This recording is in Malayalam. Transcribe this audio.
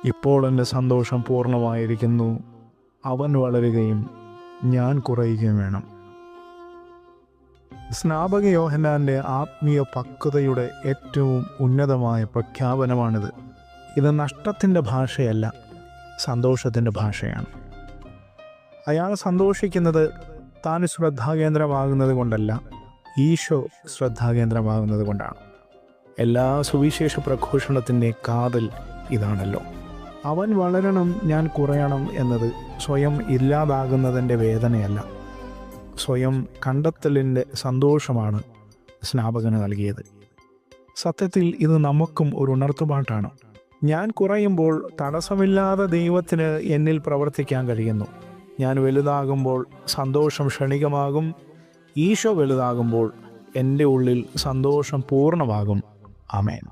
ഇപ്പോൾ എൻ്റെ സന്തോഷം പൂർണ്ണമായിരിക്കുന്നു. അവൻ വളരുകയും ഞാൻ കുറയുകയും വേണം. സ്നാപക യോഹന്നാൻ്റെ ആത്മീയ പക്വതയുടെ ഏറ്റവും ഉന്നതമായ പ്രഖ്യാപനമാണിത്. ഇത് നഷ്ടത്തിൻ്റെ ഭാഷയല്ല, സന്തോഷത്തിൻ്റെ ഭാഷയാണ്. അയാൾ സന്തോഷിക്കുന്നത് താൻ ശ്രദ്ധാകേന്ദ്രമാകുന്നത് കൊണ്ടല്ല, ഈശോ ശ്രദ്ധാകേന്ദ്രമാകുന്നത് കൊണ്ടാണ്. എല്ലാ സുവിശേഷ പ്രഘോഷണത്തിൻ്റെ കാതൽ ഇതാണല്ലോ. അവൻ വളരണം, ഞാൻ കുറയണം എന്നത് സ്വയം ഇല്ലാതാകുന്നതിൻ്റെ വേദനയല്ല, സ്വയം കണ്ടെത്തലിൻ്റെ സന്തോഷമാണ് സ്നാപകന് നൽകിയത്. സത്യത്തിൽ ഇത് നമുക്കും ഒരു ഉണർത്തുപാട്ടാണ്. ഞാൻ കുറയുമ്പോൾ തടസ്സമില്ലാതെ ദൈവത്തിന് എന്നിൽ പ്രവർത്തിക്കാൻ കഴിയുന്നു. ഞാൻ വലുതാകുമ്പോൾ സന്തോഷം ക്ഷണികമാകും. ഈശോ വലുതാകുമ്പോൾ എൻ്റെ ഉള്ളിൽ സന്തോഷം പൂർണ്ണമാകും. ആമേൻ.